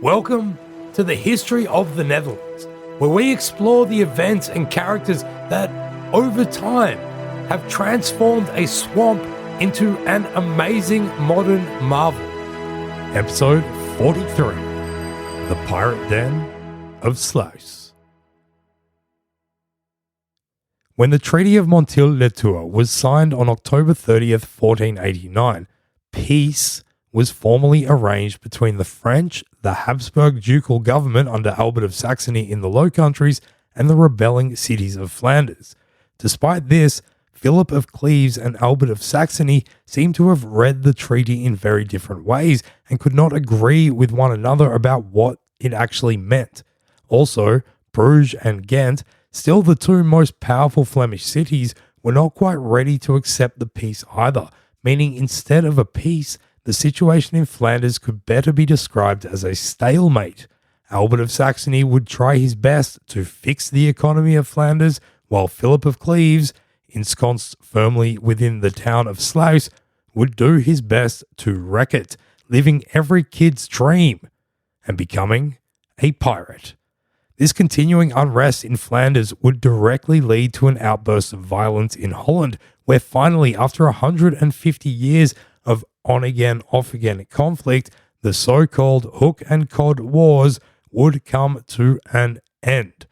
Welcome to the History of the Netherlands, where we explore the events and characters that, over time, have transformed a swamp into an amazing modern marvel. Episode 43, The Pirate Den of Sluis. When the Treaty of Montils-lez-Tours was signed on October 30th, 1489, peace was formally arranged between the French, the Habsburg ducal government under Albert of Saxony in the Low Countries, and the rebelling cities of Flanders. Despite this, Philip of Cleves and Albert of Saxony seem to have read the treaty in very different ways and could not agree with one another about what it actually meant. Also, Bruges and Ghent, still the two most powerful Flemish cities, were not quite ready to accept the peace either, meaning instead of a peace, the situation in Flanders could better be described as a stalemate. Albert of Saxony would try his best to fix the economy of Flanders, while Philip of Cleves, ensconced firmly within the town of Sluis, would do his best to wreck it, living every kid's dream and becoming a pirate. This continuing unrest in Flanders would directly lead to an outburst of violence in Holland, where finally, after 150 years of on-again, off-again conflict, the so-called Hook and Cod wars would come to an end.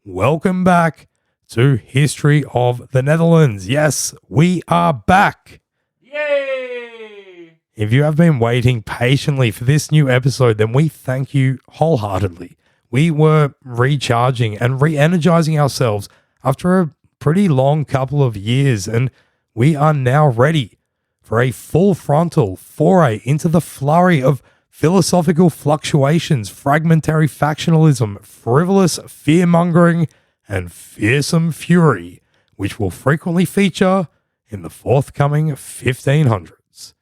Welcome back to History of the Netherlands. Yes, we are back. Yay! If you have been waiting patiently for this new episode, then we thank you wholeheartedly. We were recharging and re-energizing ourselves after a pretty long couple of years, and we are now ready for a full frontal foray into the flurry of philosophical fluctuations, fragmentary factionalism, frivolous fear-mongering, and fearsome fury, which will frequently feature in the forthcoming 1500s.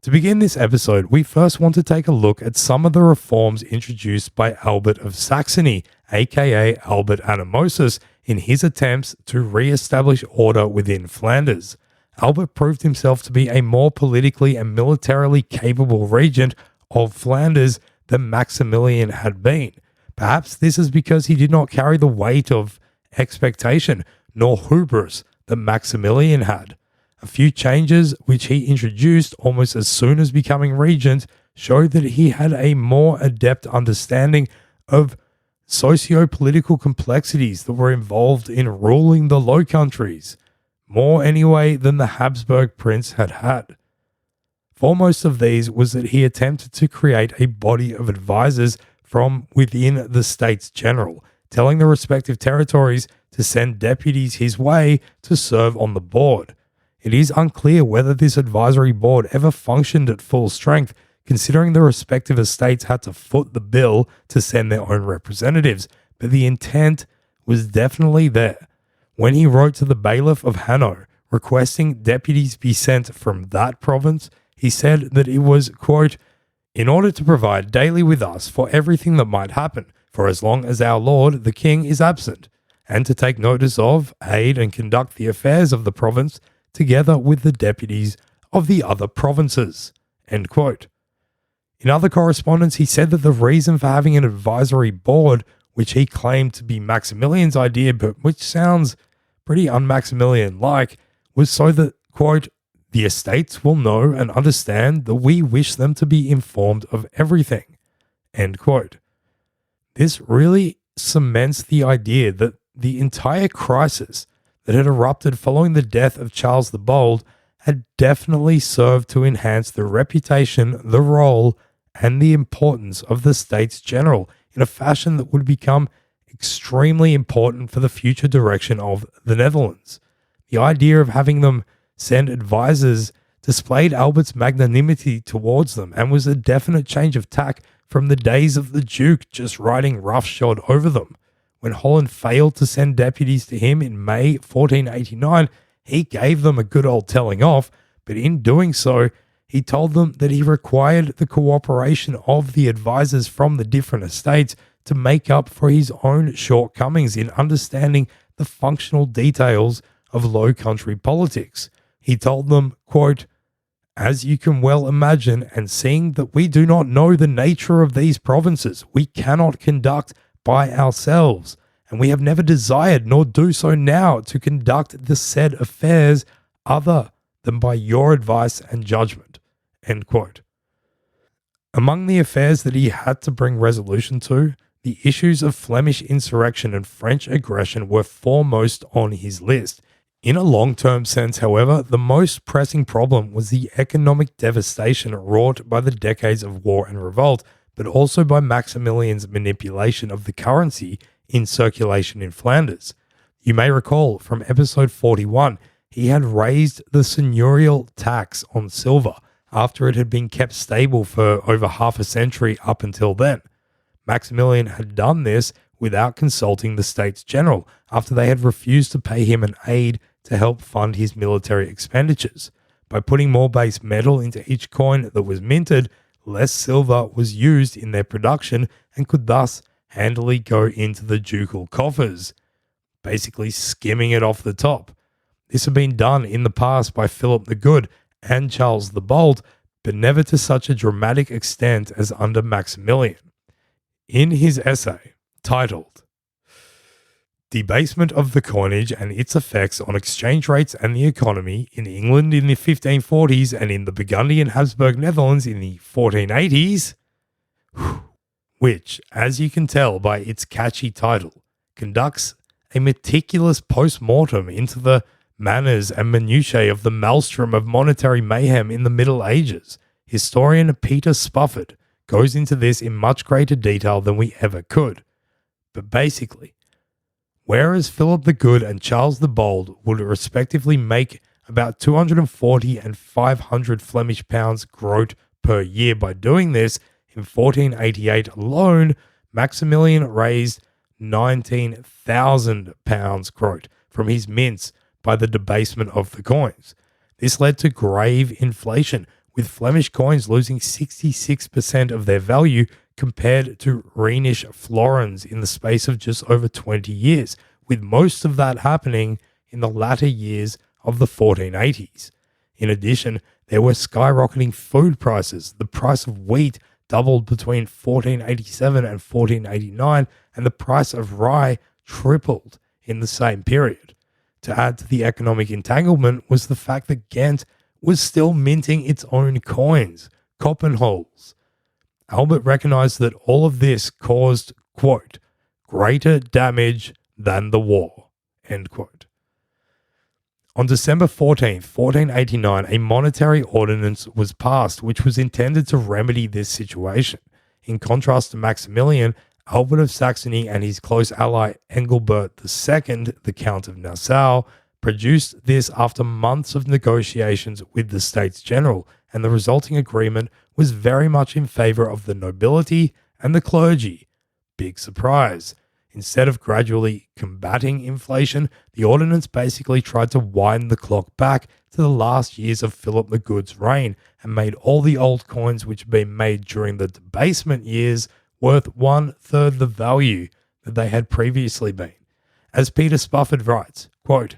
To begin this episode, we first want to take a look at some of the reforms introduced by Albert of Saxony, aka Albert Animosus, in his attempts to re-establish order within Flanders. Albert proved himself to be a more politically and militarily capable regent of Flanders than Maximilian had been. Perhaps this is because he did not carry the weight of expectation nor hubris that Maximilian had. A few changes which he introduced almost as soon as becoming regent showed that he had a more adept understanding of socio-political complexities that were involved in ruling the Low Countries. More anyway than the Habsburg prince had had. Foremost of these was that he attempted to create a body of advisors from within the States General, telling the respective territories to send deputies his way to serve on the board. It is unclear whether this advisory board ever functioned at full strength, considering the respective estates had to foot the bill to send their own representatives, but the intent was definitely there. When he wrote to the bailiff of Hanau requesting deputies be sent from that province, he said that it was, quote, in order to provide daily with us for everything that might happen, for as long as our lord the king is absent, and to take notice of, aid, and conduct the affairs of the province, together with the deputies of the other provinces, end quote. In other correspondence, he said that the reason for having an advisory board, which he claimed to be Maximilian's idea, but which sounds pretty un-Maximilian-like, was so that, quote, the estates will know and understand that we wish them to be informed of everything, end quote. This really cements the idea that the entire crisis that had erupted following the death of Charles the Bold had definitely served to enhance the reputation, the role, and the importance of the States General in a fashion that would become extremely important for the future direction of the Netherlands. The idea of having them send advisors displayed Albert's magnanimity towards them and was a definite change of tack from the days of the Duke just riding roughshod over them. When Holland failed to send deputies to him in May 1489, he gave them a good old telling off, but in doing so, he told them that he required the cooperation of the advisors from the different estates to make up for his own shortcomings in understanding the functional details of Low Country politics. He told them, quote, As you can well imagine, and seeing that we do not know the nature of these provinces, we cannot conduct by ourselves, and we have never desired nor do so now to conduct the said affairs other than by your advice and judgment." End quote. Among the affairs that he had to bring resolution to, the issues of Flemish insurrection and French aggression were foremost on his list. In a long-term sense, however, the most pressing problem was the economic devastation wrought by the decades of war and revolt, but also by Maximilian's manipulation of the currency in circulation in Flanders. You may recall from episode 41, he had raised the seigneurial tax on silver after it had been kept stable for over half a century up until then. Maximilian had done this without consulting the States General after they had refused to pay him an aid to help fund his military expenditures. By putting more base metal into each coin that was minted, less silver was used in their production and could thus handily go into the ducal coffers, basically skimming it off the top. This had been done in the past by Philip the Good and Charles the Bold, but never to such a dramatic extent as under Maximilian. In his essay, titled "Debasement of the Coinage and its Effects on Exchange Rates and the Economy in England in the 1540s and in the Burgundian Habsburg Netherlands in the 1480s, which, as you can tell by its catchy title, conducts a meticulous post-mortem into the manners and minutiae of the maelstrom of monetary mayhem in the Middle Ages, historian Peter Spufford goes into this in much greater detail than we ever could. But basically, whereas Philip the Good and Charles the Bold would respectively make about 240 and 500 Flemish pounds groat per year by doing this, in 1488 alone, Maximilian raised 19,000 pounds groat from his mints by the debasement of the coins. This led to grave inflation, with Flemish coins losing 66% of their value compared to Rhenish florins in the space of just over 20 years, with most of that happening in the latter years of the 1480s. In addition, there were skyrocketing food prices. The price of wheat doubled between 1487 and 1489, and the price of rye tripled in the same period. To add to the economic entanglement was the fact that Ghent was still minting its own coins, koppenhols. Albert recognized that all of this caused, quote, "greater damage than the war," end quote. On December 14th, 1489, a monetary ordinance was passed which was intended to remedy this situation. In contrast to Maximilian, Albert of Saxony and his close ally Engelbert II, the Count of Nassau, produced this after months of negotiations with the States General, and the resulting agreement was very much in favor of the nobility and the clergy. Big surprise. Instead of gradually combating inflation, the ordinance basically tried to wind the clock back to the last years of Philip the Good's reign and made all the old coins which had been made during the debasement years worth 1/3 the value that they had previously been. As Peter Spufford writes, quote,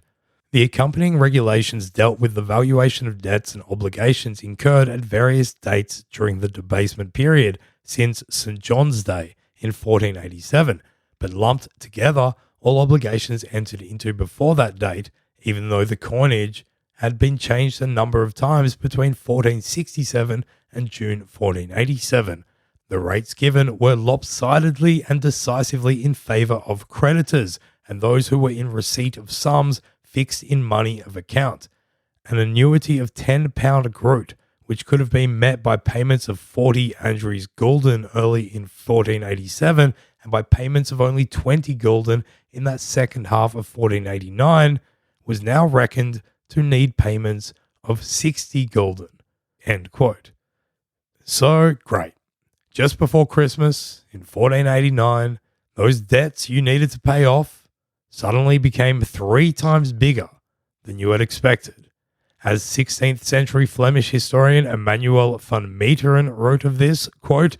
"The accompanying regulations dealt with the valuation of debts and obligations incurred at various dates during the debasement period since St. John's Day in 1487, but lumped together all obligations entered into before that date, even though the coinage had been changed a number of times between 1467 and June 1487. The rates given were lopsidedly and decisively in favour of creditors and those who were in receipt of sums fixed in money of account. An annuity of £10 groat, which could have been met by payments of 40 Andries gulden early in 1487 and by payments of only 20 gulden in that second half of 1489, was now reckoned to need payments of 60 gulden." End quote. So, great. Just before Christmas in 1489, those debts you needed to pay off suddenly became 3 times bigger than you had expected. As 16th century Flemish historian Emmanuel van Meteren wrote of this, quote,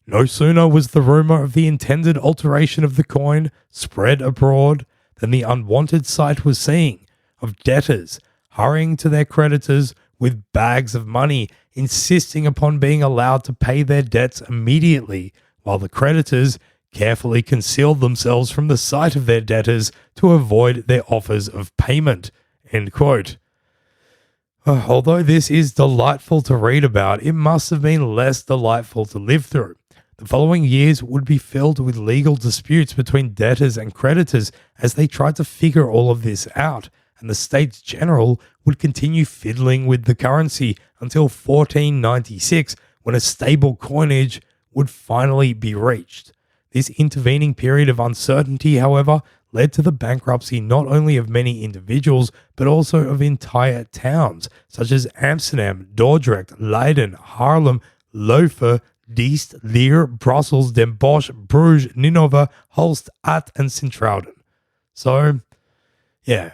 "No sooner was the rumour of the intended alteration of the coin spread abroad than the unwonted sight was seen of debtors hurrying to their creditors with bags of money, insisting upon being allowed to pay their debts immediately, while the creditors carefully concealed themselves from the sight of their debtors to avoid their offers of payment. End quote. Although this is delightful to read about, it must have been less delightful to live through. The following years would be filled with legal disputes between debtors and creditors as they tried to figure all of this out, and the States General would continue fiddling with the currency until 1496, when a stable coinage would finally be reached. This intervening period of uncertainty, however, led to the bankruptcy not only of many individuals, but also of entire towns, such as Amsterdam, Dordrecht, Leiden, Haarlem, Leuven, Diest, Leer, Brussels, Den Bosch, Bruges, Ninove, Hulst, Ath, and Sint-Truiden. So, yeah,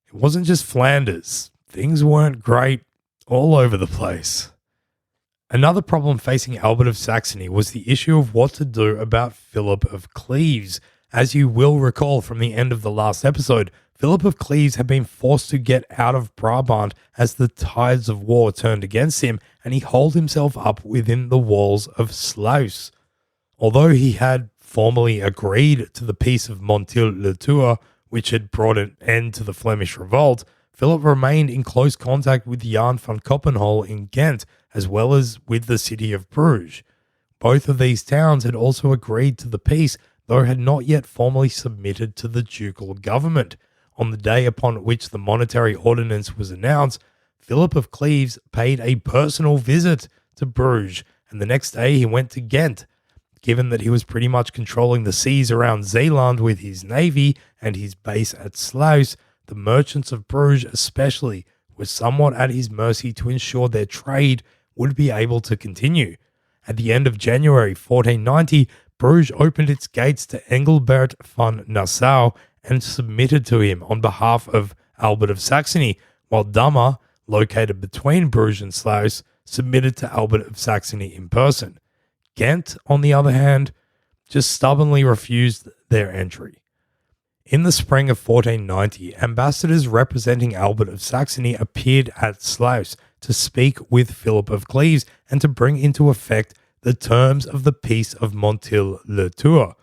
it wasn't just Flanders. Things weren't great all over the place. Another problem facing Albert of Saxony was the issue of what to do about Philip of Cleves. As you will recall from the end of the last episode, Philip of Cleves had been forced to get out of Brabant as the tides of war turned against him, and he holed himself up within the walls of Sluis. Although he had formally agreed to the peace of Montils-lez-Tours, which had brought an end to the Flemish revolt, Philip remained in close contact with Jan van Coppenhol in Ghent, as well as with the city of Bruges. Both of these towns had also agreed to the peace, though had not yet formally submitted to the ducal government. On the day upon which the monetary ordinance was announced, Philip of Cleves paid a personal visit to Bruges, and the next day he went to Ghent. Given that he was pretty much controlling the seas around Zeeland with his navy and his base at Sluis, the merchants of Bruges especially were somewhat at his mercy to ensure their trade would be able to continue. At the end of January 1490, Bruges opened its gates to Engelbert van Nassau and submitted to him on behalf of Albert of Saxony, while Damme, located between Bruges and Sluis, submitted to Albert of Saxony in person. Ghent, on the other hand, just stubbornly refused their entry. In the spring of 1490, ambassadors representing Albert of Saxony appeared at Sluis to speak with Philip of Cleves and to bring into effect the terms of the Peace of Montils-lez-Tours.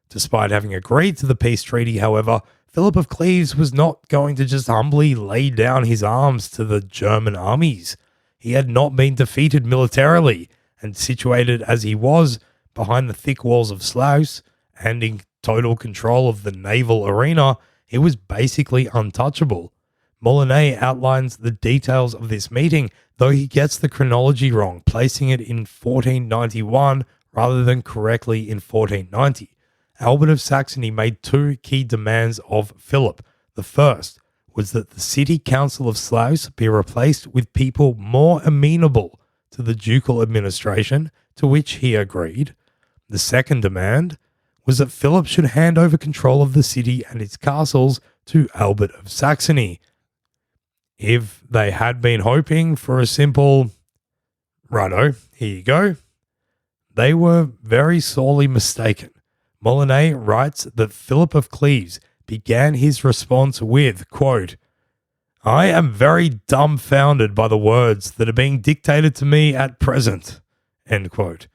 Despite having agreed to the peace treaty, however, Philip of Cleves was not going to just humbly lay down his arms to the German armies. He had not been defeated militarily, and situated as he was behind the thick walls of Sluis and in total control of the naval arena, he was basically untouchable. Molyneux outlines the details of this meeting, though he gets the chronology wrong, placing it in 1491 rather than correctly in 1490. Albert of Saxony made two key demands of Philip. The first was that the city council of Sluis be replaced with people more amenable to the ducal administration, to which he agreed. The second demand was that Philip should hand over control of the city and its castles to Albert of Saxony. If they had been hoping for a simple, righto, here you go, they were very sorely mistaken. Molyneux writes that Philip of Cleves began his response with, quote, "I am very dumbfounded by the words that are being dictated to me at present," end quote.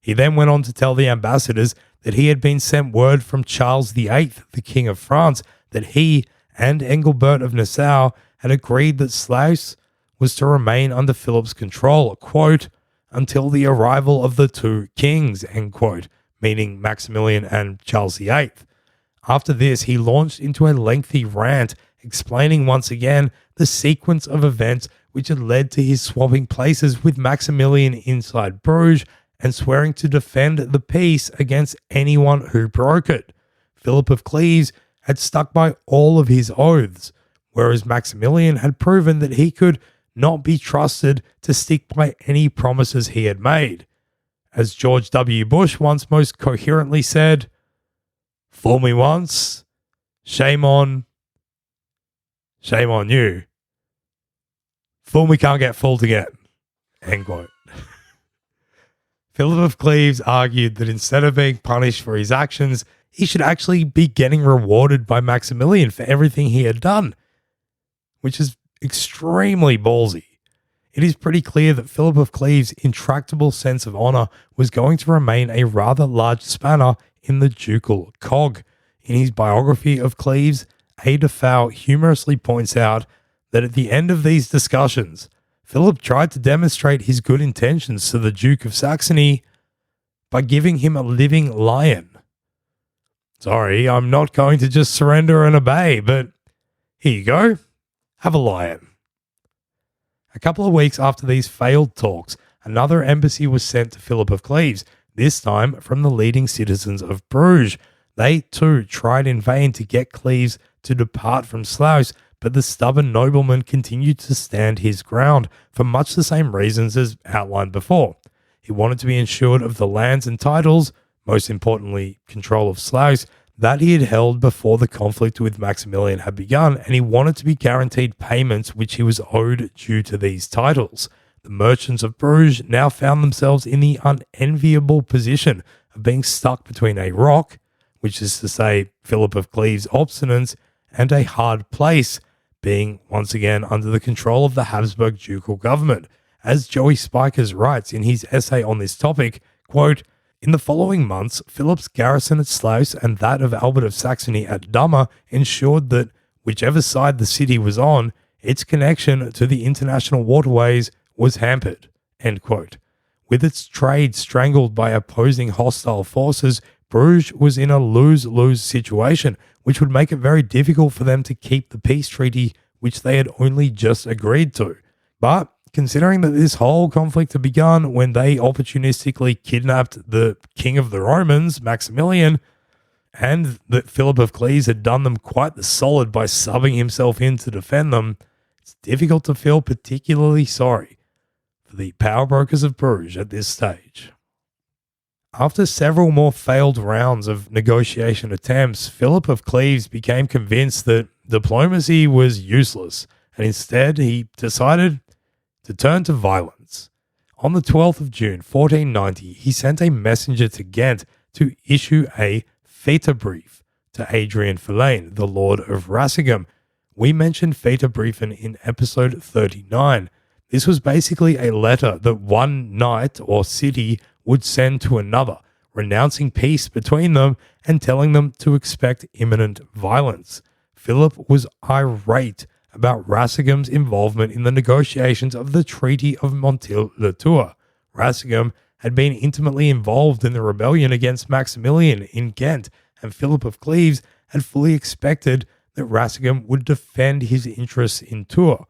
He then went on to tell the ambassadors that he had been sent word from Charles VIII, the King of France, that he and Engelbert of Nassau had agreed that Sluis was to remain under Philip's control, quote, "until the arrival of the two kings," end quote, meaning Maximilian and Charles VIII. After this, he launched into a lengthy rant, explaining once again the sequence of events which had led to his swapping places with Maximilian inside Bruges and swearing to defend the peace against anyone who broke it. Philip of Cleves had stuck by all of his oaths, whereas Maximilian had proven that he could not be trusted to stick by any promises he had made. As George W. Bush once most coherently said, "Fool me once, shame on you. Fool me can't get fooled again," end quote. Philip of Cleves argued that instead of being punished for his actions, he should actually be getting rewarded by Maximilian for everything he had done, which is extremely ballsy. it is pretty clear that Philip of Cleves' intractable sense of honour was going to remain a rather large spanner in the ducal cog. In his biography of Cleves, A. de Fouw humorously points out that at the end of these discussions, Philip tried to demonstrate his good intentions to the Duke of Saxony by giving him a living lion. Sorry, I'm not going to just surrender and obey, but here you go, have a lion. A couple of weeks after these failed talks, another embassy was sent to Philip of Cleves, this time from the leading citizens of Bruges. They too tried in vain to get Cleves to depart from Sluis, but the stubborn nobleman continued to stand his ground for much the same reasons as outlined before. He wanted to be ensured of the lands and titles, most importantly control of Sluis, that he had held before the conflict with Maximilian had begun, and he wanted to be guaranteed payments which he was owed due to these titles. The merchants of Bruges now found themselves in the unenviable position of being stuck between a rock, which is to say Philip of Cleves' obstinance, and a hard place, being once again under the control of the Habsburg ducal government. As Joey Spikers writes in his essay on this topic, quote, "In the following months, Philip's garrison at Sluis and that of Albert of Saxony at Dummer ensured that, whichever side the city was on, its connection to the international waterways was hampered." End quote. With its trade strangled by opposing hostile forces, Bruges was in a lose-lose situation, which would make it very difficult for them to keep the peace treaty which they had only just agreed to. But considering that this whole conflict had begun when they opportunistically kidnapped the king of the Romans, Maximilian, and that Philip of Cleves had done them quite the solid by subbing himself in to defend them, it's difficult to feel particularly sorry for the power brokers of Bruges at this stage. After several more failed rounds of negotiation attempts, Philip of Cleves became convinced that diplomacy was useless, and instead he decided to turn to violence. On the 12th of June 1490, he sent a messenger to Ghent to issue a feta brief to Adrian Verlaine, the Lord of Rassegem. We mentioned feta briefen in episode 39. This was basically a letter that one knight or city would send to another, renouncing peace between them and telling them to expect imminent violence. Philip was irate about Rassegem's involvement in the negotiations of the Treaty of Montils-lez-Tours. Rassegem had been intimately involved in the rebellion against Maximilian in Ghent, and Philip of Cleves had fully expected that Rassegem would defend his interests in Tours.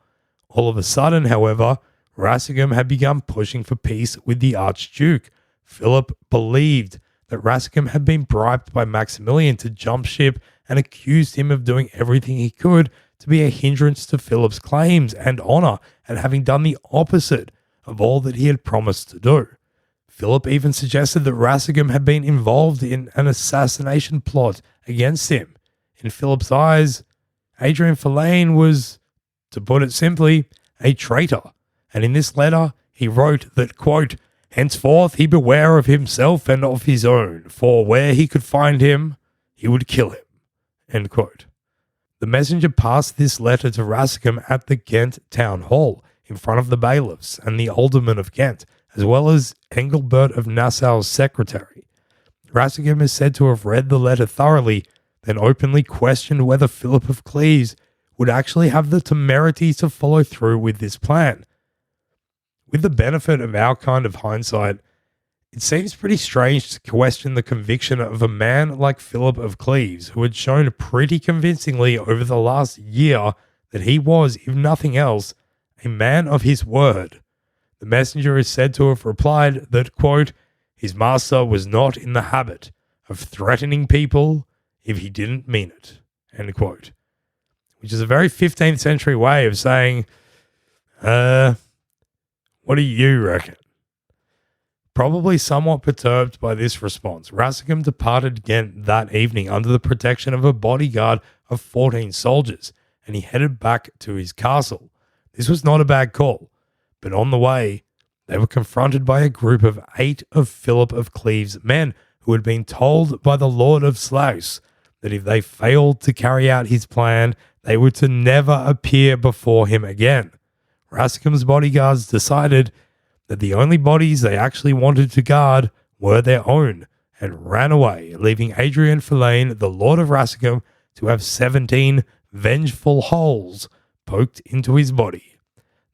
All of a sudden, however, Rassegem had begun pushing for peace with the Archduke. Philip believed that Rassegem had been bribed by Maximilian to jump ship and accused him of doing everything he could to be a hindrance to Philip's claims and honour, and having done the opposite of all that he had promised to do. Philip even suggested that Rassegem had been involved in an assassination plot against him. In Philip's eyes, Adrian Verlaine was, to put it simply, a traitor, and in this letter he wrote that, quote, "Henceforth he beware of himself and of his own, for where he could find him, he would kill him." End quote. The messenger passed this letter to Rassegem at the Ghent town hall, in front of the bailiffs and the alderman of Ghent, as well as Engelbert of Nassau's secretary. Rassegem is said to have read the letter thoroughly, then openly questioned whether Philip of Cleves would actually have the temerity to follow through with this plan. With the benefit of our kind of hindsight, it seems pretty strange to question the conviction of a man like Philip of Cleves, who had shown pretty convincingly over the last year that he was, if nothing else, a man of his word. The messenger is said to have replied that, quote, "His master was not in the habit of threatening people if he didn't mean it," end quote. Which is a very 15th century way of saying, what do you reckon? Probably somewhat perturbed by this response, Rassegem departed Ghent that evening under the protection of a bodyguard of 14 soldiers, and he headed back to his castle. This was not a bad call, but on the way, they were confronted by a group of 8 of Philip of Cleves' men who had been told by the Lord of Sluis that if they failed to carry out his plan, they were to never appear before him again. Rasikim's bodyguards decided that the only bodies they actually wanted to guard were their own and ran away, leaving Adrian Filane, the Lord of Rasikim, to have 17 vengeful holes poked into his body.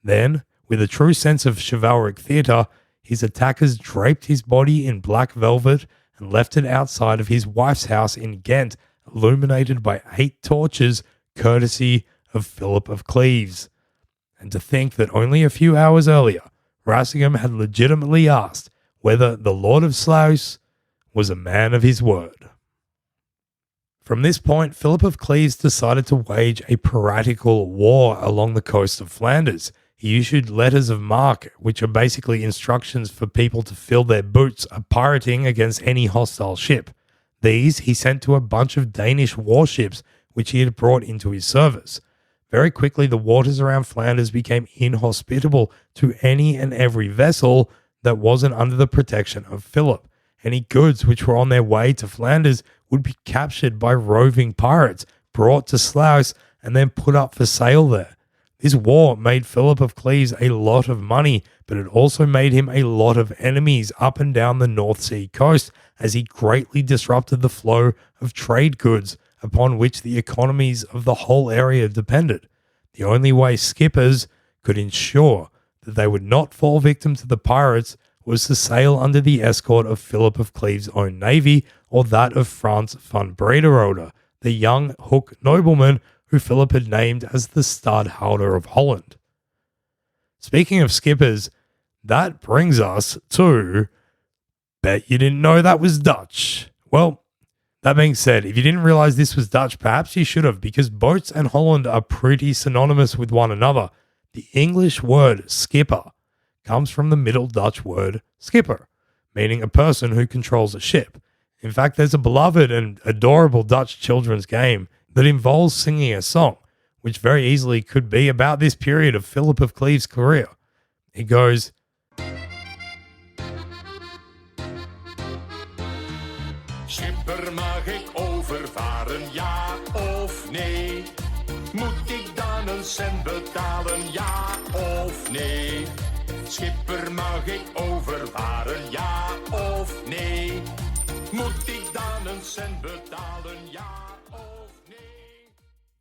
Then, with a true sense of chivalric theatre, his attackers draped his body in black velvet and left it outside of his wife's house in Ghent, illuminated by 8 torches, courtesy of Philip of Cleves. And to think that only a few hours earlier, Rasikim had legitimately asked whether the Lord of Sluis was a man of his word. From this point, Philip of Cleves decided to wage a piratical war along the coast of Flanders. He issued letters of marque, which are basically instructions for people to fill their boots pirating against any hostile ship. These he sent to a bunch of Danish warships which he had brought into his service. Very quickly, the waters around Flanders became inhospitable to any and every vessel that wasn't under the protection of Philip. Any goods which were on their way to Flanders would be captured by roving pirates, brought to Sluis, and then put up for sale there. This war made Philip of Cleves a lot of money, but it also made him a lot of enemies up and down the North Sea coast, as he greatly disrupted the flow of trade goods upon which the economies of the whole area depended. The only way skippers could ensure that they would not fall victim to the pirates was to sail under the escort of Philip of Cleves' own navy or that of Frans van Brederode, the young Hook nobleman who Philip had named as the Stadhouder of Holland. Speaking of skippers, that brings us to Bet You Didn't Know That Was Dutch. Well, that being said, if you didn't realize this was Dutch, perhaps you should have, because boats and Holland are pretty synonymous with one another. The English word skipper comes from the Middle Dutch word skipper, meaning a person who controls a ship. In fact, there's a beloved and adorable Dutch children's game that involves singing a song, which very easily could be about this period of Philip of Cleves' career. It goes, Schipper, mag ik overvaren, ja of nee? Moet ik dan een cent betalen, ja of nee? Schipper, mag ik overvaren, ja of nee? Moet ik dan een cent betalen, ja of nee?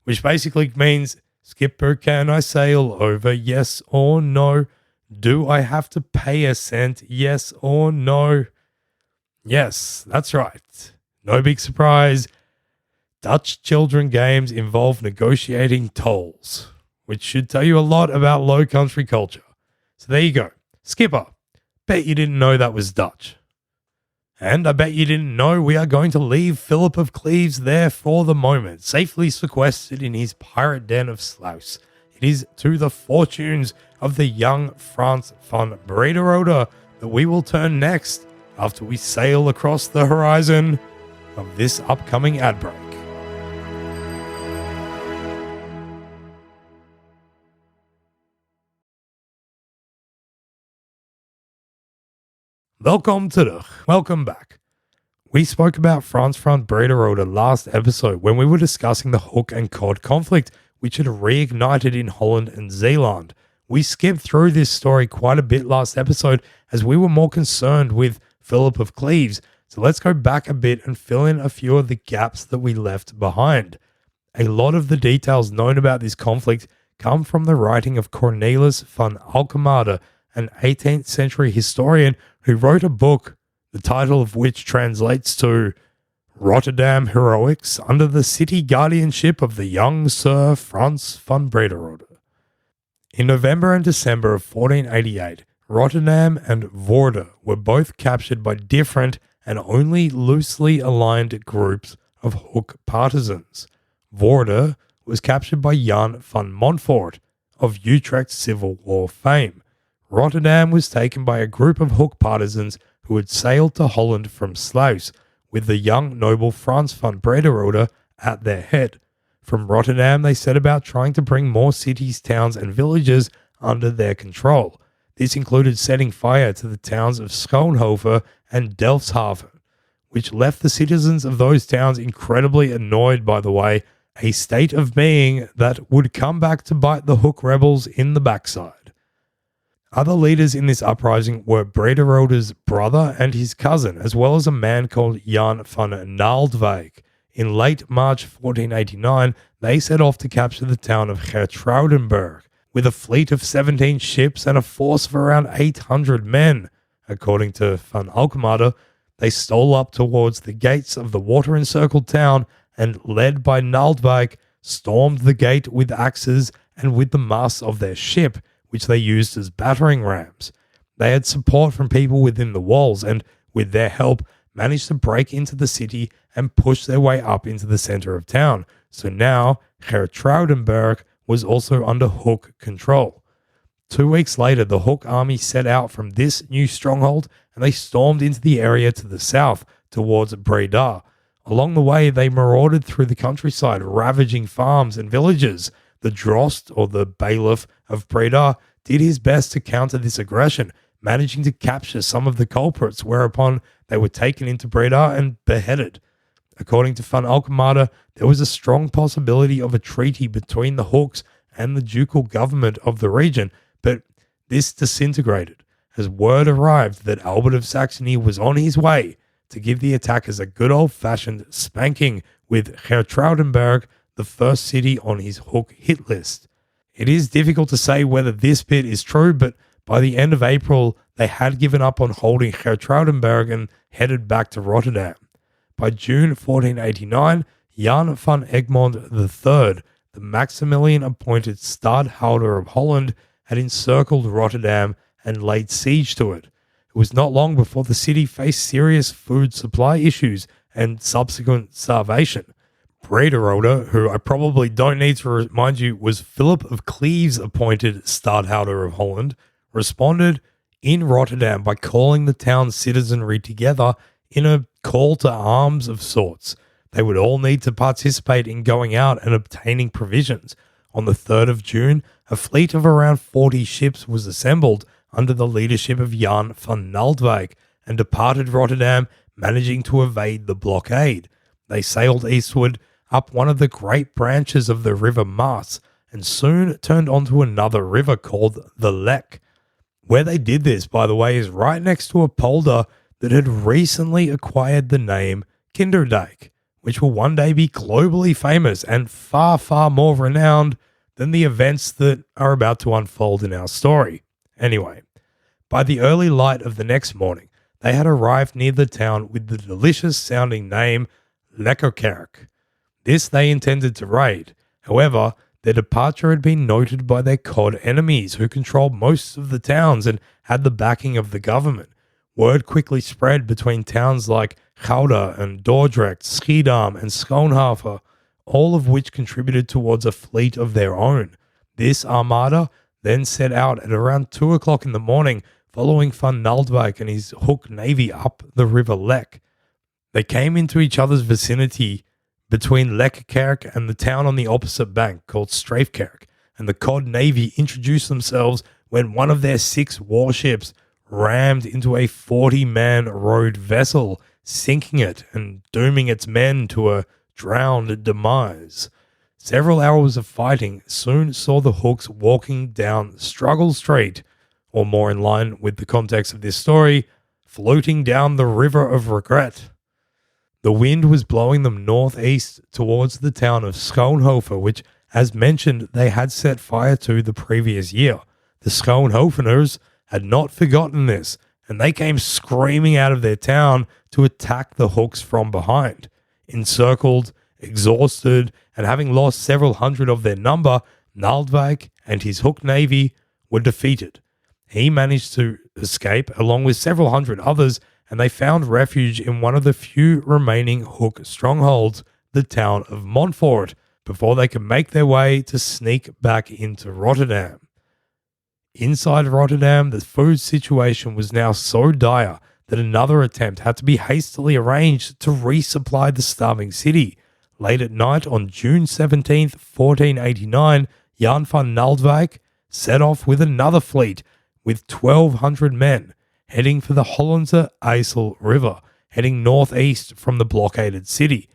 which basically means, Skipper, can I sail over, yes or no? Do I have to pay a cent, yes or no? Yes, that's right. No big surprise. Dutch children games involve negotiating tolls, which should tell you a lot about low country culture. So there you go. Skipper, bet you didn't know that was Dutch. And I bet you didn't know we are going to leave Philip of Cleves there for the moment, safely sequestered in his Pirate Den of Sluis. It is to the fortunes of the young Frans van Brederode that we will turn next after we sail across the horizon of this upcoming ad break. Welkom terug. Welcome back. We spoke about Frans van Brederode last episode when we were discussing the Hook and Cod conflict, which had reignited in Holland and Zeeland. We skipped through this story quite a bit last episode as we were more concerned with Philip of Cleves, so let's go back a bit and fill in a few of the gaps that we left behind. A lot of the details known about this conflict come from the writing of Cornelis van Alkemade, an 18th century historian who wrote a book, the title of which translates to Rotterdam Heroics under the city guardianship of the young Sir Frans van Brederode. In November and December of 1488, Rotterdam and Voorde were both captured by different and only loosely aligned groups of Hook partisans. Voorde was captured by Jan van Montfort of Utrecht Civil War fame. Rotterdam was taken by a group of Hook partisans who had sailed to Holland from Sluis, with the young noble Frans van Brederode at their head. From Rotterdam, they set about trying to bring more cities, towns, and villages under their control. This included setting fire to the towns of Schoonhoven and Delfshaven, which left the citizens of those towns incredibly annoyed by the way, a state of being that would come back to bite the Hook rebels in the backside. Other leaders in this uprising were Brederode's brother and his cousin, as well as a man called Jan van Naaldwijk. In late March 1489, they set off to capture the town of Geertruidenberg, with a fleet of 17 ships and a force of around 800 men. According to Van Alkmaar, they stole up towards the gates of the water-encircled town and, led by Naaldwijk, stormed the gate with axes and with the masts of their ship, which they used as battering rams. They had support from people within the walls and, with their help, managed to break into the city and push their way up into the center of town. So now, Geertruidenberg was also under Hook control. 2 weeks later, the Hook army set out from this new stronghold and they stormed into the area to the south towards Breda. Along the way, they marauded through the countryside, ravaging farms and villages. The Drost, or the bailiff of Breda, did his best to counter this aggression, managing to capture some of the culprits, whereupon they were taken into Breda and beheaded. According to Van Alkmaar, there was a strong possibility of a treaty between the Hooks and the ducal government of the region, but this disintegrated as word arrived that Albert of Saxony was on his way to give the attackers a good old-fashioned spanking, with Geertruidenberg the first city on his Hook hit list. It is difficult to say whether this bit is true, but by the end of April, they had given up on holding Geertruidenberg and headed back to Rotterdam. By June 1489, Jan van Egmond III, the Maximilian-appointed stadhouder of Holland, had encircled Rotterdam and laid siege to it. It was not long before the city faced serious food supply issues and subsequent starvation. Brederode, who I probably don't need to remind you was Philip of Cleves appointed stadhouder of Holland, responded in Rotterdam by calling the town's citizenry together in a call to arms of sorts. They would all need to participate in going out and obtaining provisions. On the 3rd of June, a fleet of around 40 ships was assembled under the leadership of Jan van Naaldwijk and departed Rotterdam, managing to evade the blockade. They sailed eastward up one of the great branches of the River Maas and soon turned onto another river called the Lek. Where they did this, by the way, is right next to a polder that had recently acquired the name Kinderdijk, which will one day be globally famous and far, far more renowned than the events that are about to unfold in our story. Anyway, by the early light of the next morning, they had arrived near the town with the delicious-sounding name Lekkerkerk. This they intended to raid. However, their departure had been noted by their Cod enemies, who controlled most of the towns and had the backing of the government. Word quickly spread between towns like Gouda and Dordrecht, Schiedam and Schoonhaven, all of which contributed towards a fleet of their own. This armada then set out at around 2 o'clock in the morning, following Van Naaldwijk and his Hook navy up the River Lek. They came into each other's vicinity between Lekkerkerk and the town on the opposite bank called Streefkerk, and the Cod navy introduced themselves when one of their 6 warships rammed into a 40-man rowed vessel, sinking it and dooming its men to a drowned demise. Several hours of fighting soon saw the Hooks walking down Struggle Street, or more in line with the context of this story, floating down the River of Regret. The wind was blowing them northeast towards the town of Schoonhoven, which, as mentioned, they had set fire to the previous year. The Schoonhoveners had not forgotten this, and they came screaming out of their town to attack the Hooks from behind. Encircled, exhausted, and having lost several hundred of their number, Naaldwijk and his Hook navy were defeated. He managed to escape along with several hundred others, and they found refuge in one of the few remaining Hook strongholds, the town of Montfort, before they could make their way to sneak back into Rotterdam. Inside Rotterdam, the food situation was now so dire that another attempt had to be hastily arranged to resupply the starving city. Late at night on June 17th, 1489, Jan van Naaldwijk set off with another fleet with 1,200 men, heading for the Hollandse IJssel River, heading northeast from the blockaded city.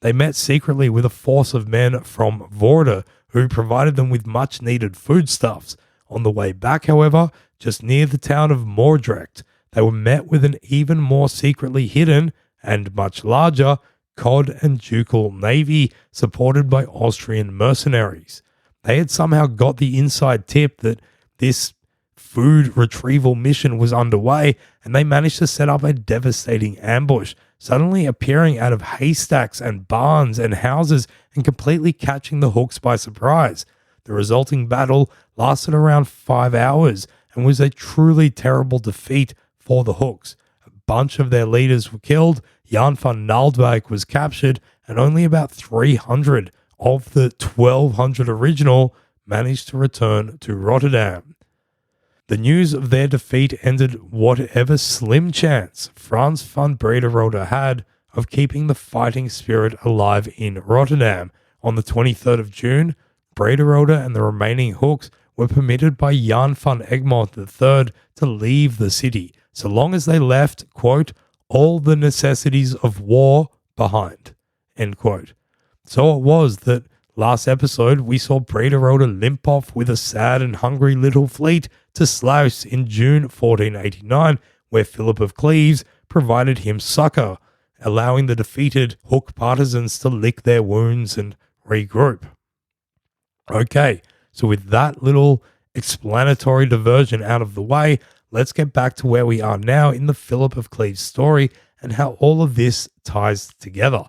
They met secretly with a force of men from Voorde, who provided them with much-needed foodstuffs. On the way back, however, just near the town of Moordrecht, they were met with an even more secretly hidden and much larger cod and ducal navy supported by Austrian mercenaries. They had somehow got the inside tip that this food retrieval mission was underway, and they managed to set up a devastating ambush, suddenly appearing out of haystacks and barns and houses and completely catching the Hooks by surprise. The resulting battle lasted around 5 hours and was a truly terrible defeat for the Hooks. A bunch of their leaders were killed, Jan van Naaldwijk was captured, and only about 300 of the 1,200 original managed to return to Rotterdam. The news of their defeat ended whatever slim chance Frans van Brederode had of keeping the fighting spirit alive in Rotterdam. On the 23rd of June, Brederode and the remaining Hooks were permitted by Jan van Egmont III to leave the city, so long as they left, quote, all the necessities of war behind, end quote. So it was that last episode we saw Brederode limp off with a sad and hungry little fleet to Sluis in June 1489, where Philip of Cleves provided him succor, allowing the defeated Hook partisans to lick their wounds and regroup. Okay, so with that little explanatory diversion out of the way, let's get back to where we are now in the Philip of Cleves story and how all of this ties together.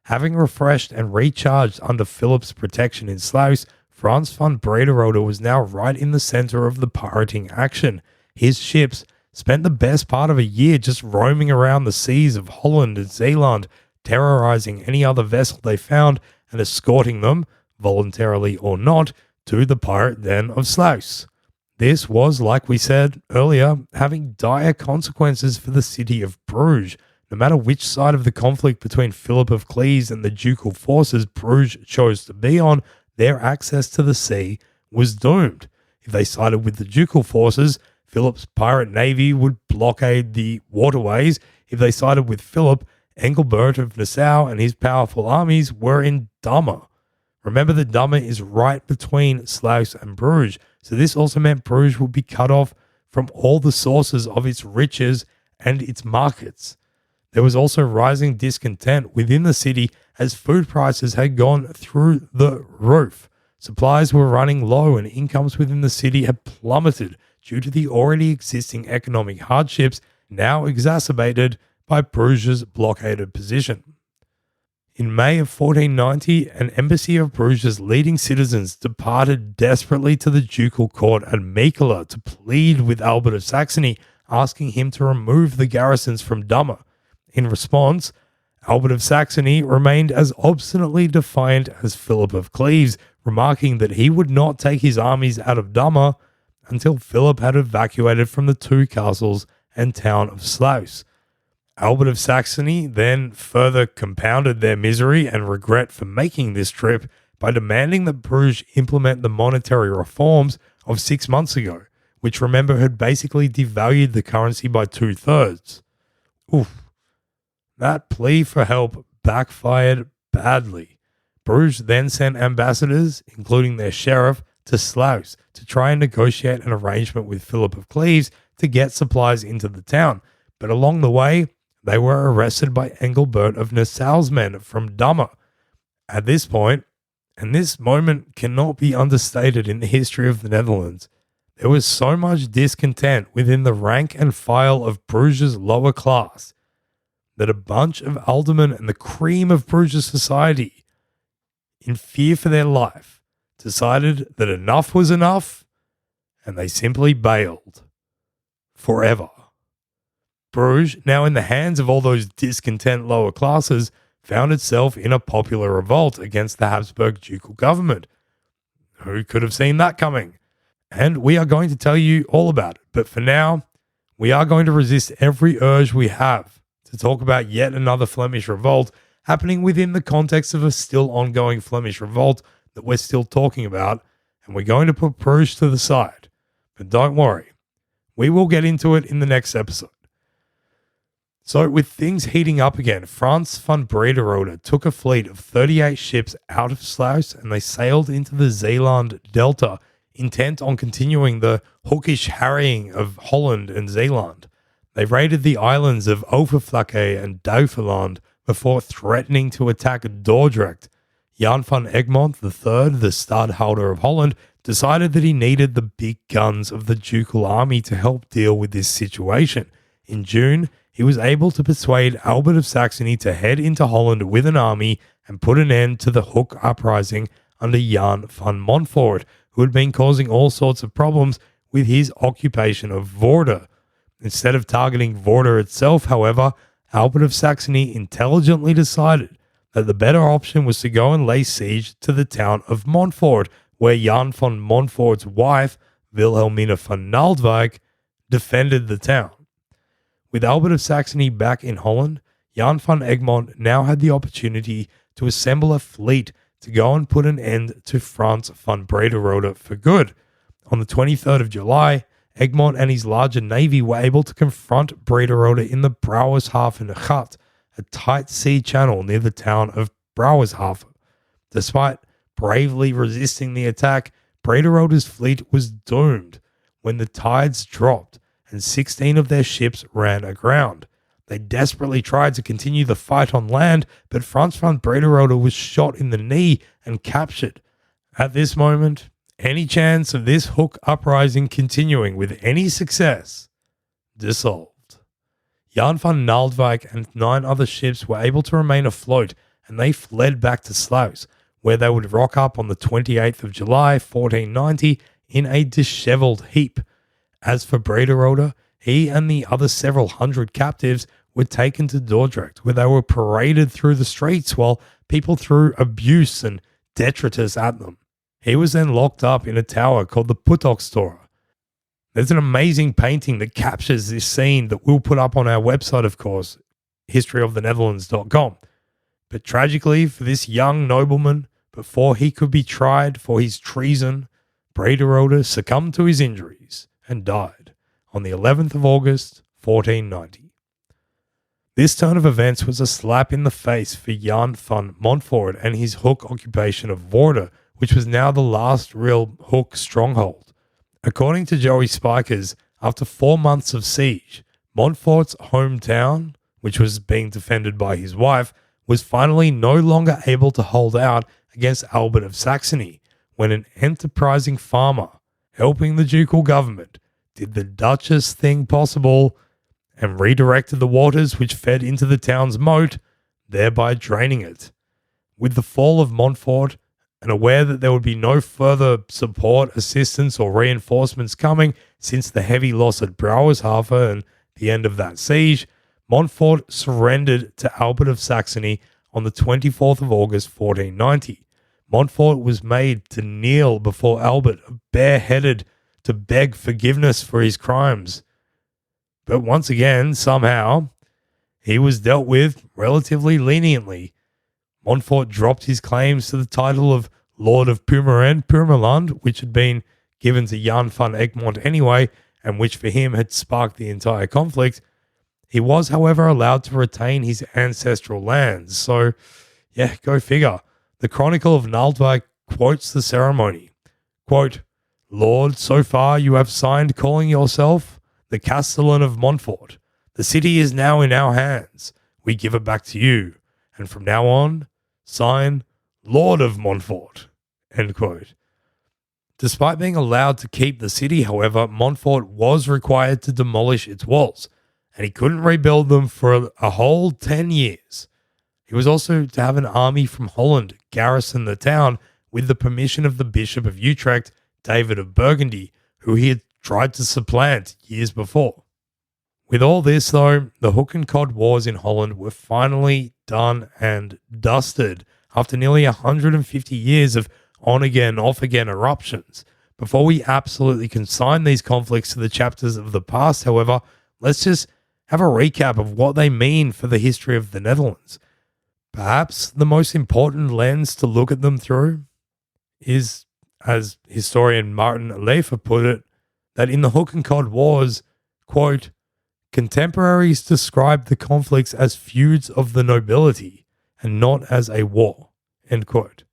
Having refreshed and recharged under Philip's protection in Sluis, Frans van Brederode was now right in the center of the pirating action. His ships spent the best part of a year just roaming around the seas of Holland and Zeeland, terrorizing any other vessel they found and escorting them, voluntarily or not, to the Pirate Den of Sluis. This was, like we said earlier, having dire consequences for the city of Bruges. No matter which side of the conflict between Philip of Cleves and the ducal forces Bruges chose to be on, their access to the sea was doomed. If they sided with the ducal forces, Philip's pirate navy would blockade the waterways. If they sided with Philip, Engelbert of Nassau and his powerful armies were in Damme. Remember that Damme is right between Sluis and Bruges, so this also meant Bruges would be cut off from all the sources of its riches and its markets. There was also rising discontent within the city as food prices had gone through the roof. Supplies were running low and incomes within the city had plummeted due to the already existing economic hardships now exacerbated by Bruges' blockaded position. In May of 1490, an embassy of Bruges' leading citizens departed desperately to the ducal court at Mechelen to plead with Albert of Saxony, asking him to remove the garrisons from Damme. In response, Albert of Saxony remained as obstinately defiant as Philip of Cleves, remarking that he would not take his armies out of Damme until Philip had evacuated from the two castles and town of Sluis. Albert of Saxony then further compounded their misery and regret for making this trip by demanding that Bruges implement the monetary reforms of 6 months ago, which remember had basically devalued the currency by 2/3. Oof. That plea for help backfired badly. Bruges then sent ambassadors, including their sheriff, to Sluis to try and negotiate an arrangement with Philip of Cleves to get supplies into the town, but along the way, they were arrested by Engelbert of Nassau's men from Damme. At this point, and this moment cannot be understated in the history of the Netherlands, there was so much discontent within the rank and file of Bruges' lower class that a bunch of aldermen and the cream of Bruges society, in fear for their life, decided that enough was enough, and they simply bailed. Forever. Bruges, now in the hands of all those discontent lower classes, found itself in a popular revolt against the Habsburg ducal government. Who could have seen that coming? And we are going to tell you all about it. But for now, we are going to resist every urge we have to talk about yet another Flemish revolt happening within the context of a still ongoing Flemish revolt that we're still talking about, and we're going to put Bruges to the side. But don't worry, we will get into it in the next episode. So with things heating up again, Frans van Brederode took a fleet of 38 ships out of Sluis and they sailed into the Zeeland Delta intent on continuing the hookish harrying of Holland and Zeeland. They raided the islands of Overflakke and Duiveland before threatening to attack Dordrecht. Jan van Egmont III, the stadholder of Holland, decided that he needed the big guns of the ducal army to help deal with this situation. In June, he was able to persuade Albert of Saxony to head into Holland with an army and put an end to the Hook uprising under Jan van Montfort, who had been causing all sorts of problems with his occupation of Voorde. Instead of targeting Voorde itself, however, Albert of Saxony intelligently decided that the better option was to go and lay siege to the town of Montfort, where Jan van Montfort's wife, Wilhelmina van Naaldwijk, defended the town. With Albert of Saxony back in Holland, Jan van Egmont now had the opportunity to assemble a fleet to go and put an end to Frans van Brederode for good. On the 23rd of July, Egmont and his larger navy were able to confront Brederode in the Brouwershaven Gat, a tight sea channel near the town of Brouwershaven. Despite bravely resisting the attack, Brederode's fleet was doomed when the tides dropped and 16 of their ships ran aground. They desperately tried to continue the fight on land, but Frans van Brederode was shot in the knee and captured. At this moment, any chance of this Hook uprising continuing with any success dissolved. Jan van Naaldwijk and 9 other ships were able to remain afloat, and they fled back to Sluis, where they would rock up on the 28th of July, 1490, in a dishevelled heap. As for Brederode, he and the other several hundred captives were taken to Dordrecht, where they were paraded through the streets while people threw abuse and detritus at them. He was then locked up in a tower called the Puttockstoren. There's an amazing painting that captures this scene that we'll put up on our website, of course, historyofthenetherlands.com. But tragically for this young nobleman, before he could be tried for his treason, Brederode succumbed to his injuries and died on the 11th of August, 1490. This turn of events was a slap in the face for Jan van Montfort and his Hook occupation of Voorde, which was now the last real Hook stronghold. According to Joey Spikers, after 4 months of siege, Montfort's hometown, which was being defended by his wife, was finally no longer able to hold out against Albert of Saxony, when an enterprising farmer, helping the ducal government, did the Dutchest thing possible and redirected the waters which fed into the town's moat, thereby draining it. With the fall of Montfort, and aware that there would be no further support, assistance, or reinforcements coming since the heavy loss at Brouwershaven and the end of that siege, Montfort surrendered to Albert of Saxony on the 24th of August 1490. Montfort was made to kneel before Albert, bareheaded, to beg forgiveness for his crimes. But once again, somehow, he was dealt with relatively leniently. Montfort dropped his claims to the title of Lord of Purmerend, which had been given to Jan van Egmont anyway, and which for him had sparked the entire conflict. He was, however, allowed to retain his ancestral lands. So, yeah, go figure. The Chronicle of Naaldwijk quotes the ceremony. Quote, "Lord, so far you have signed calling yourself the Castellan of Montfort. The city is now in our hands. We give it back to you. And from now on, sign Lord of Montfort." End quote. Despite being allowed to keep the city, however, Montfort was required to demolish its walls, and he couldn't rebuild them for a whole 10 years. He was also to have an army from Holland garrison the town with the permission of the Bishop of Utrecht, David of Burgundy, who he had tried to supplant years before. With all this, though, the Hook and Cod wars in Holland were finally done and dusted after nearly 150 years of on-again, off-again eruptions. Before we absolutely consign these conflicts to the chapters of the past, however, let's just have a recap of what they mean for the history of the Netherlands. Perhaps the most important lens to look at them through is, as historian Martin Leifer put it, that in the Hook and Cod wars, quote, "Contemporaries describe the conflicts as feuds of the nobility and not as a war," end quote.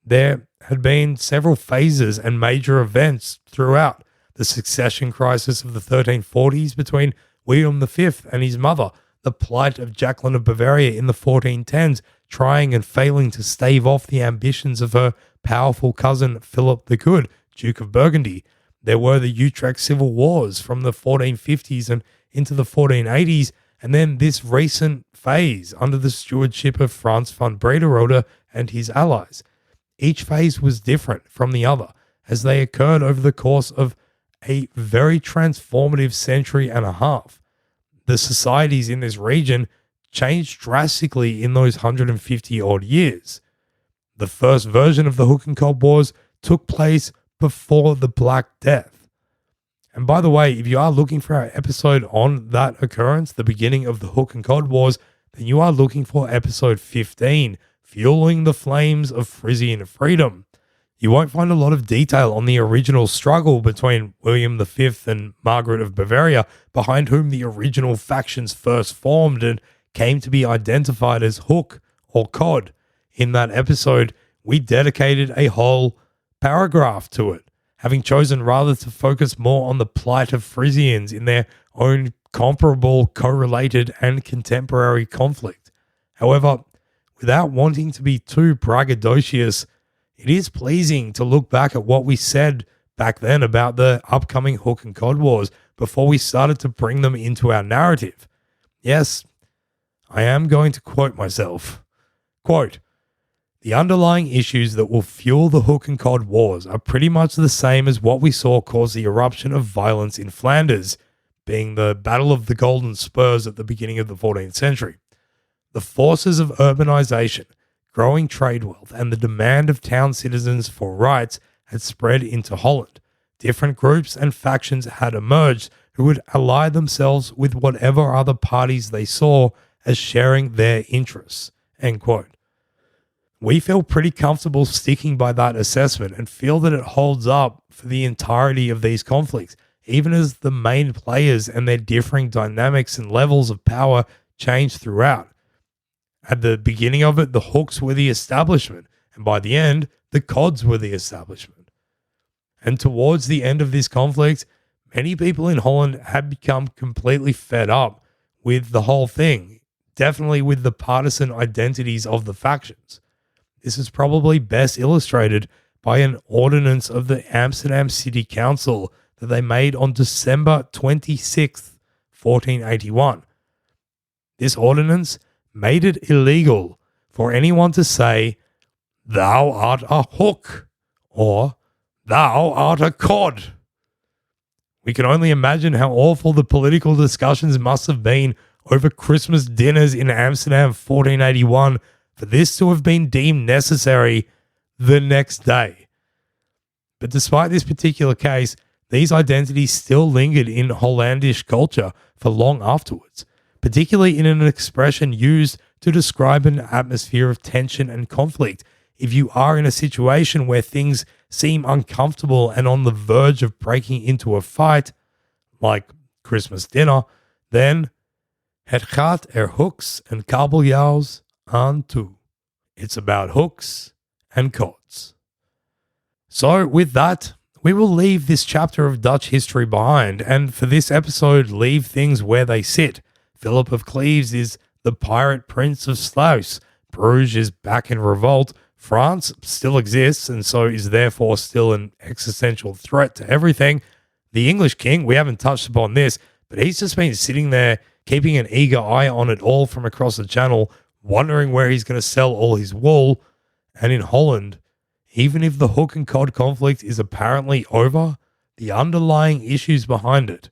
There had been several phases and major events throughout. The succession crisis of the 1340s between William V and his mother, the plight of Jacqueline of Bavaria in the 1410s, trying and failing to stave off the ambitions of her powerful cousin Philip the Good, Duke of Burgundy. There were the Utrecht Civil Wars from the 1450s and into the 1480s, and then this recent phase under the stewardship of Franz von Brederode and his allies. Each phase was different from the other, as they occurred over the course of a very transformative century and a half. The societies in this region changed drastically in those 150 odd years. The first version of the Hook and Cod Wars took place before the Black Death. And by the way, if you are looking for our episode on that occurrence, the beginning of the Hook and Cod Wars, then you are looking for episode 15, Fueling the Flames of Frisian Freedom. You won't find a lot of detail on the original struggle between William V and Margaret of Bavaria, behind whom the original factions first formed and came to be identified as Hook or Cod. In that episode, we dedicated a whole paragraph to it, having chosen rather to focus more on the plight of Frisians in their own comparable, correlated, and contemporary conflict. However, without wanting to be too braggadocious, it is pleasing to look back at what we said back then about the upcoming Hook and Cod Wars before we started to bring them into our narrative. Yes, I am going to quote myself. Quote, "The underlying issues that will fuel the Hook and Cod Wars are pretty much the same as what we saw cause the eruption of violence in Flanders, being the Battle of the Golden Spurs at the beginning of the 14th century. The forces of urbanization, growing trade wealth, and the demand of town citizens for rights had spread into Holland. Different groups and factions had emerged who would ally themselves with whatever other parties they saw as sharing their interests." End quote. We feel pretty comfortable sticking by that assessment and feel that it holds up for the entirety of these conflicts, even as the main players and their differing dynamics and levels of power change throughout. At the beginning of it, the Hooks were the establishment, and by the end, the Cods were the establishment. And towards the end of this conflict, many people in Holland had become completely fed up with the whole thing, definitely with the partisan identities of the factions. This is probably best illustrated by an ordinance of the Amsterdam City Council that they made on December 26th, 1481. This ordinance made it illegal for anyone to say, "Thou art a hook," or "Thou art a cod." We can only imagine how awful the political discussions must have been over Christmas dinners in Amsterdam 1481 for this to have been deemed necessary the next day. But despite this particular case, these identities still lingered in Hollandish culture for long afterwards, particularly in an expression used to describe an atmosphere of tension and conflict. If you are in a situation where things seem uncomfortable and on the verge of breaking into a fight, like Christmas dinner, then het gaat hooks en kabeljauws aan toe. It's about hooks and cods. So with that, we will leave this chapter of Dutch history behind, and for this episode, leave things where they sit. Philip of Cleves is the pirate prince of Sluis. Bruges is back in revolt. France still exists and so is therefore still an existential threat to everything. The English king, we haven't touched upon this, but he's just been sitting there keeping an eager eye on it all from across the channel, wondering where he's going to sell all his wool. And in Holland, even if the Hook and Cod conflict is apparently over, the underlying issues behind it,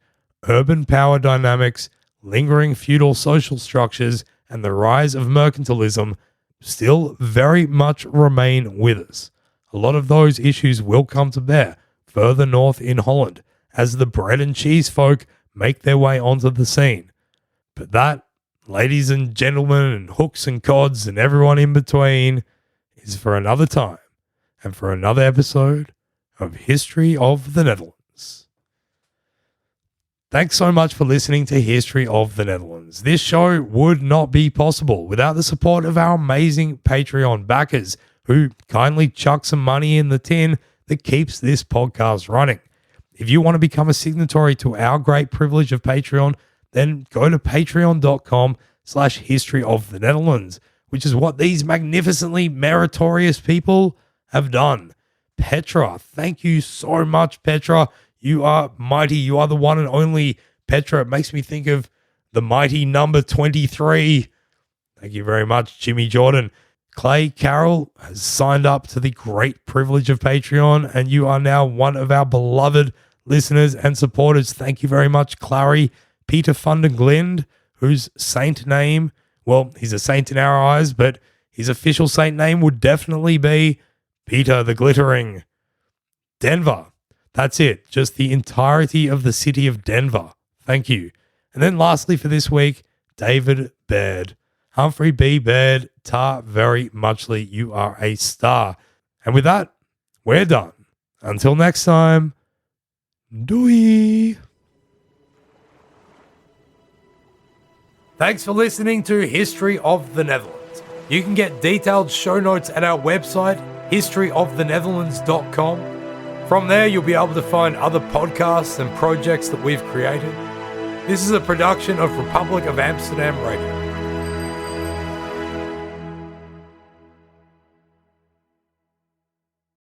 urban power dynamics, lingering feudal social structures, and the rise of mercantilism still very much remain with us. A lot of those issues will come to bear further north in Holland as the bread and cheese folk make their way onto the scene. But that, ladies and gentlemen and hooks and cods and everyone in between, is for another time and for another episode of History of the Netherlands. Thanks so much for listening to History of the Netherlands. This show would not be possible without the support of our amazing Patreon backers who kindly chucked some money in the tin that keeps this podcast running. If you want to become a signatory to our great privilege of Patreon, then go to patreon.com/history of the Netherlands, which is what these magnificently meritorious people have done. Petra, thank you so much, Petra. You are mighty. You are the one and only Petra. It makes me think of the mighty number 23. Thank you very much, Jimmy Jordan. Clay Carroll has signed up to the great privilege of Patreon, and you are now one of our beloved listeners and supporters. Thank you very much, Clary. Peter Funderglind, whose saint name, well, he's a saint in our eyes, but his official saint name would definitely be Peter the Glittering. Denver. That's it. Just the entirety of the city of Denver. Thank you. And then lastly for this week, David Baird. Humphrey B. Baird, tar very muchly. You are a star. And with that, we're done. Until next time, doei. Thanks for listening to History of the Netherlands. You can get detailed show notes at our website, historyofthenetherlands.com. From there, you'll be able to find other podcasts and projects that we've created. This is a production of Republic of Amsterdam Radio.